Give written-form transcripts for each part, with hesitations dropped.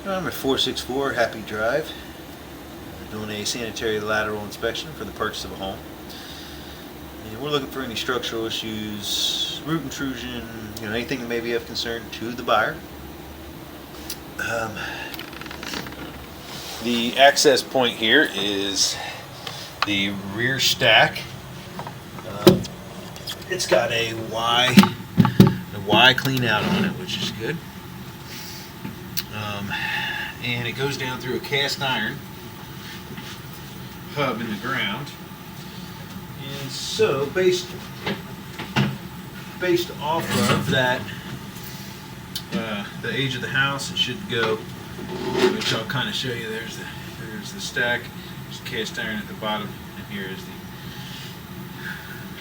I'm at 464 Happy Drive, doing a sanitary lateral inspection for the purchase of a home. And we're looking for any structural issues, root intrusion, anything that may be of concern to the buyer. The access point here is the rear stack. It's got a Y clean out on it, which is good. And it goes down through a cast iron hub in the ground. And so based off of that, the age of the house, it should go, which I'll kind of show you. There's the stack, there's the cast iron at the bottom, and here is the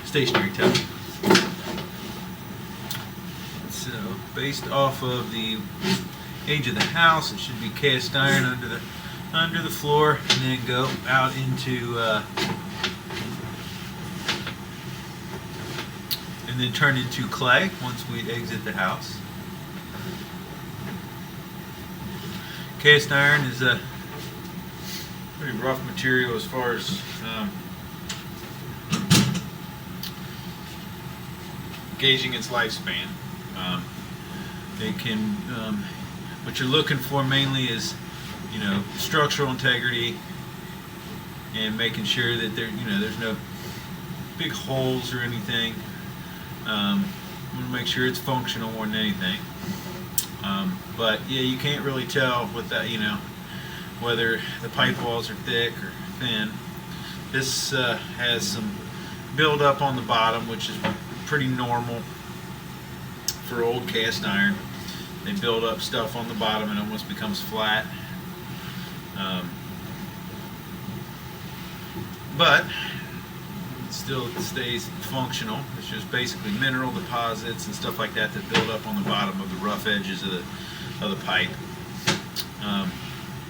stationary tub. So based off of the age of the house, it should be cast iron under the floor, and then go out into and then turn into clay once we exit the house. Cast iron is a pretty rough material as far as gauging its lifespan. It can, what you're looking for mainly is, structural integrity and making sure that there's no big holes or anything. Want to make sure it's functional more than anything. But yeah, you can't really tell with that, whether the pipe walls are thick or thin. This has some buildup on the bottom, which is pretty normal for old cast iron. They build up stuff on the bottom and it almost becomes flat. But it still stays functional. It's just basically mineral deposits and stuff like that that build up on the bottom of the rough edges of the pipe.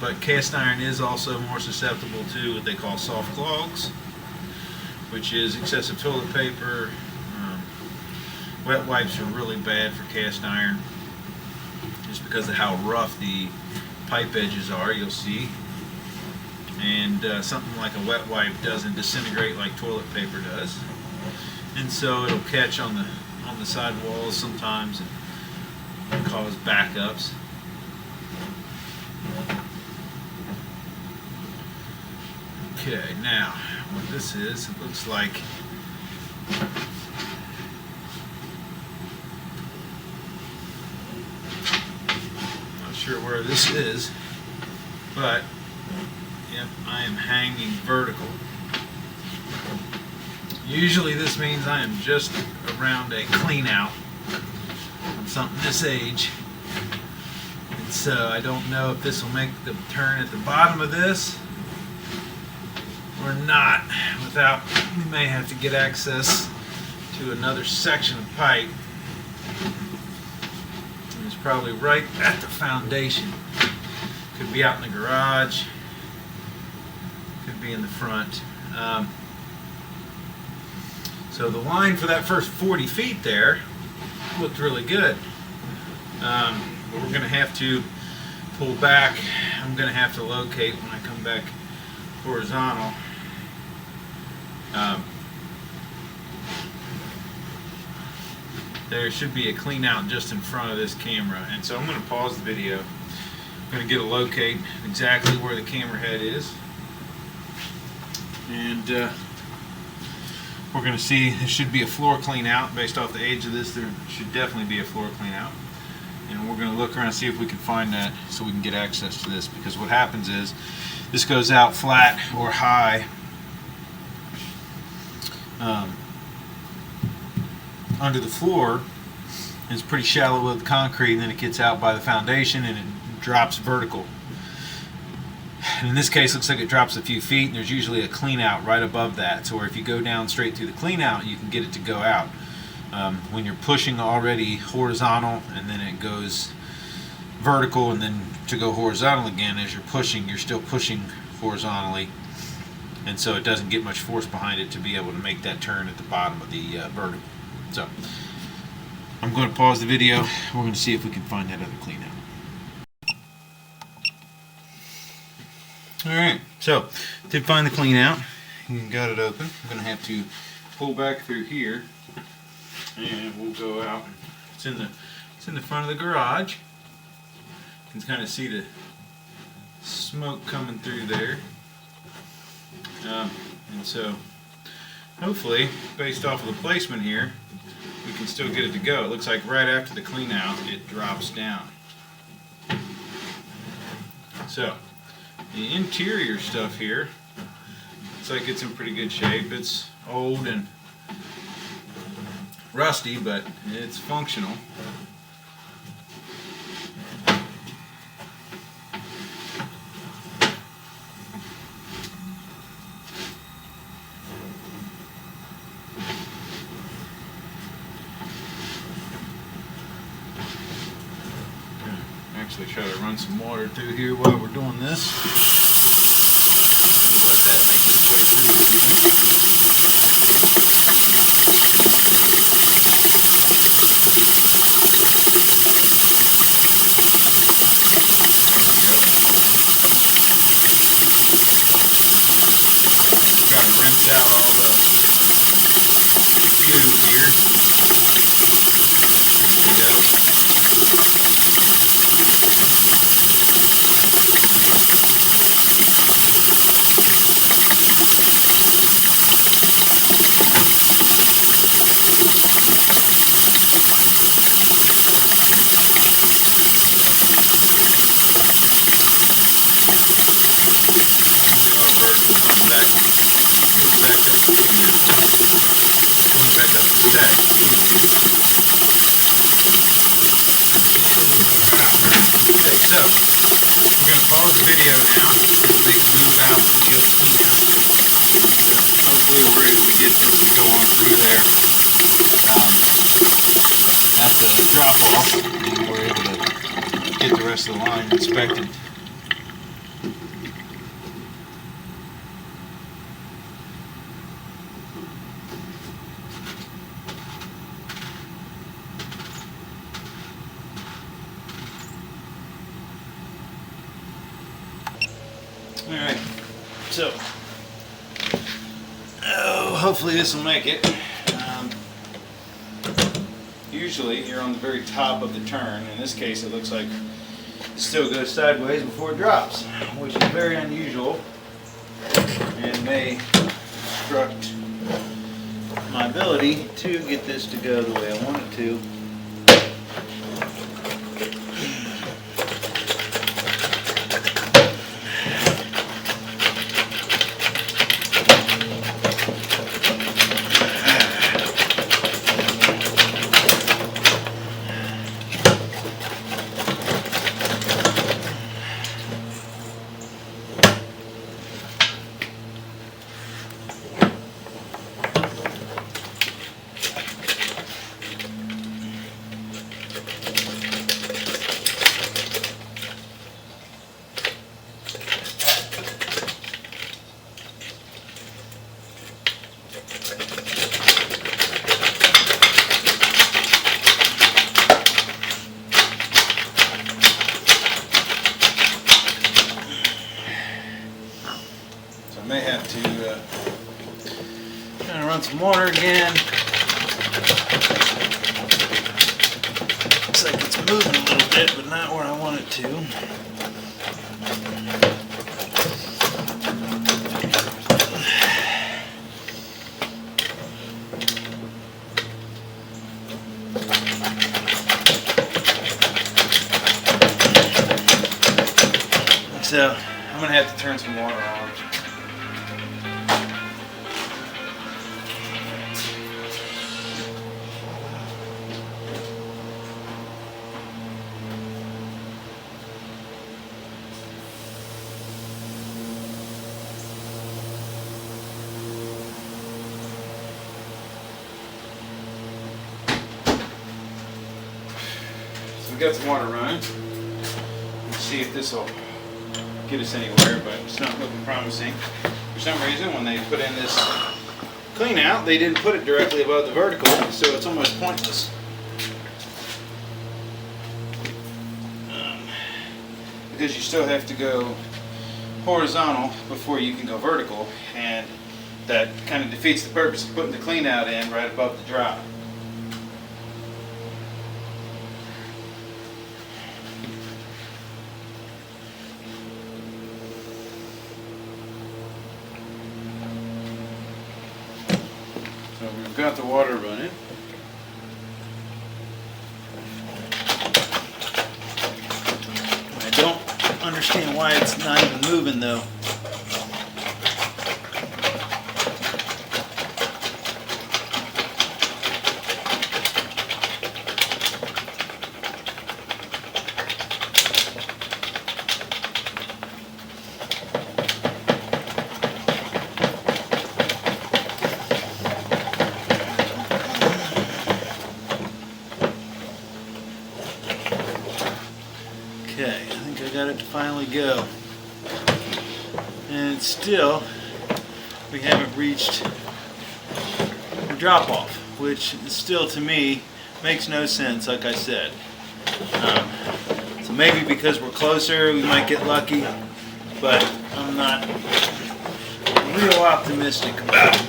But cast iron is also more susceptible to what they call soft clogs, which is excessive toilet paper. Wet wipes are really bad for cast iron just because of how rough the pipe edges are, you'll see. And something like a wet wipe doesn't disintegrate like toilet paper does. And so it'll catch on the side walls sometimes and cause backups. Okay, now what this is, it looks like not sure where this is, but yep, I am hanging vertical. Usually this means I am just around a clean out on something this age. And so I don't know if this will make the turn at the bottom of this or not. We may have to get access to another section of pipe. And it's probably right at the foundation. Could be out in the garage. Could be in the front. So the line for that first 40 feet there looked really good. But we're going to have to pull back. I'm going to have to locate when I come back horizontal. There should be a clean out just in front of this camera, and so I'm going to pause the video. I'm going to get a locate exactly where the camera head is, and we're going to see there should be a floor clean out. Based off the age of this, there should definitely be a floor clean out, and we're going to look around and see if we can find that so we can get access to this, because what happens is this goes out flat or high under the floor. It's pretty shallow with the concrete, and then it gets out by the foundation and it drops vertical. And in this case, it looks like it drops a few feet, and there's usually a clean out right above that. So if you go down straight through the clean out, you can get it to go out. When you're pushing already horizontal and then it goes vertical and then to go horizontal again, as you're pushing, you're still pushing horizontally, and so it doesn't get much force behind it to be able to make that turn at the bottom of the vertical. So I'm going to pause the video. We're going to see if we can find that other clean out. Alright, so did find the clean out. You got it open. I'm going to have to pull back through here and we'll go out. It's in the front of the garage. You can kind of see the smoke coming through there. And so hopefully, based off of the placement here, we can still get it to go. It looks like right after the clean out it drops down. So the interior stuff here looks like it's in pretty good shape. It's old and rusty, but it's functional. Actually try to run some water through here while we're doing this. We'll let that make its way through for a minute. Try to rinse out all the fume here. There we go. Drop-off, and we're able to get the rest of the line inspected. Alright, so hopefully this will make it. Usually you're on the very top of the turn. In this case it looks like it still goes sideways before it drops, which is very unusual and may obstruct my ability to get this to go the way I want it to. May have to kind of run some water again. Looks like it's moving a little bit, but not where I want it to. So I'm going to have to turn some water on. We've got some water running. Let's see if this will get us anywhere, but it's not looking promising. For some reason, when they put in this clean out, they didn't put it directly above the vertical, so it's almost pointless. Because you still have to go horizontal before you can go vertical, and that kind of defeats the purpose of putting the clean out in right above the drop. So we've got the water running. I don't understand why it's not even moving though. Okay, I think I got it to finally go. And still, we haven't reached the drop-off, which still to me makes no sense, like I said. So maybe because we're closer, we might get lucky, but I'm not real optimistic about it.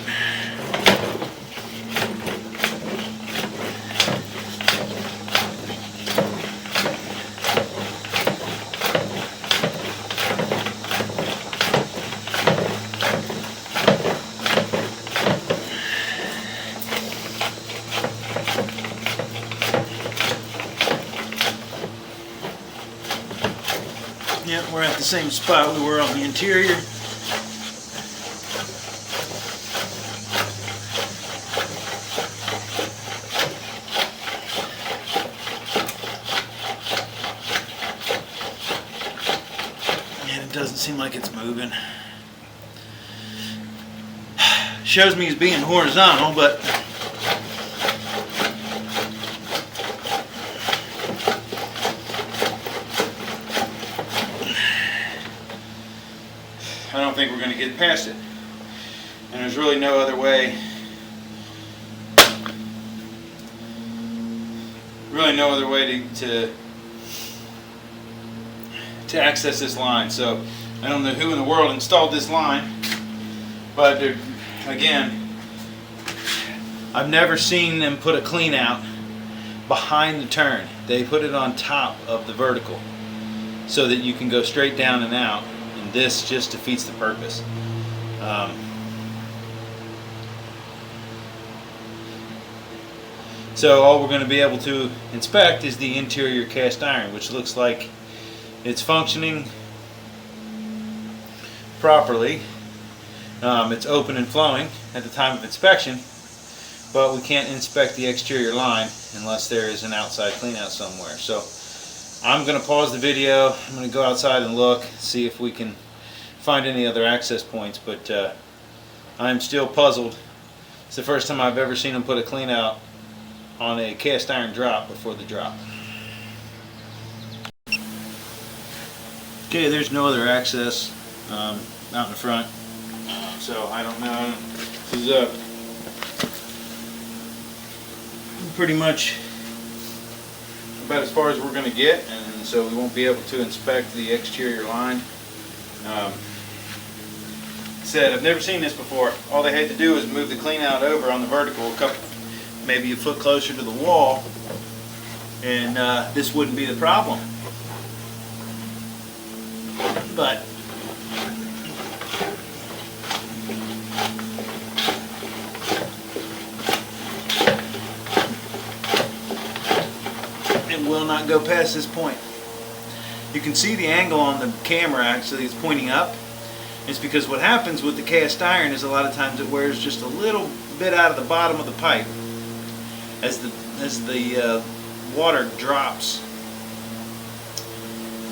Yeah, we're at the same spot we were on the interior. And it doesn't seem like it's moving. Shows me it's being horizontal, but I don't think we're going to get past it. And there's really no other way, to access this line. So I don't know who in the world installed this line, but again, I've never seen them put a clean out behind the turn. They put it on top of the vertical so that you can go straight down and out. This just defeats the purpose. So all we're going to be able to inspect is the interior cast iron, which looks like it's functioning properly. It's open and flowing at the time of inspection, but we can't inspect the exterior line unless there is an outside clean out somewhere. So I'm going to pause the video. I'm going to go outside and look, see if we can find any other access points, but I'm still puzzled. It's the first time I've ever seen them put a clean out on a cast iron drop before the drop. Okay, there's no other access out in the front, so I don't know. This is pretty much about as far as we're going to get, and so we won't be able to inspect the exterior line. Said I've never seen this before. All they had to do was move the clean out over on the vertical, maybe a foot closer to the wall, and this wouldn't be the problem. But it will not go past this point. You can see the angle on the camera actually is pointing up. It's because what happens with the cast iron is a lot of times it wears just a little bit out of the bottom of the pipe as the water drops.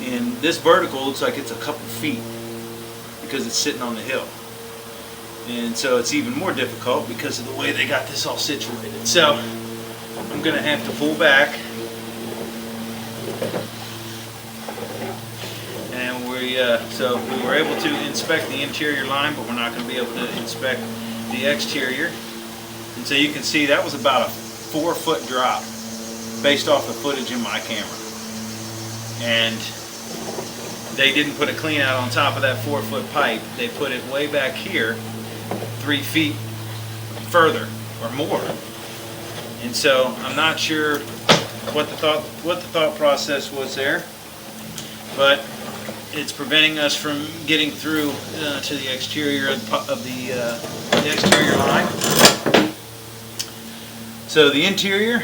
And this vertical looks like it's a couple feet because it's sitting on the hill. And so it's even more difficult because of the way they got this all situated. So I'm going to have to pull back. So we were able to inspect the interior line, but we're not going to be able to inspect the exterior. And so you can see that was about a 4-foot drop based off the footage in my camera. And they didn't put a clean out on top of that 4-foot pipe. They put it way back here, 3 feet further or more. And so I'm not sure what the thought process was there, but it's preventing us from getting through to the exterior of the exterior line. So the interior,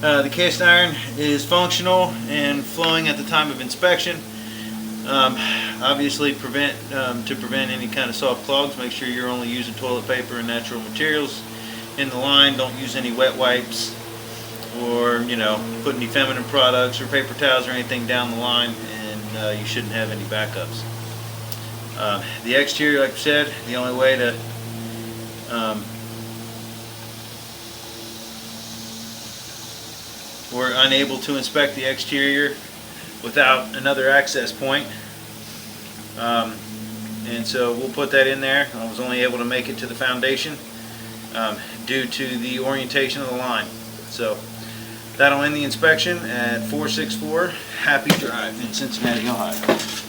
the cast iron is functional and flowing at the time of inspection. Obviously, to prevent any kind of soft clogs, make sure you're only using toilet paper and natural materials in the line. Don't use any wet wipes, or put any feminine products or paper towels or anything down the line, and you shouldn't have any backups. The exterior, like I said, the only way to we're unable to inspect the exterior without another access point, and so we'll put that in there. I was only able to make it to the foundation due to the orientation of the line. So that'll end the inspection at 464 Happy Drive in Cincinnati, Ohio.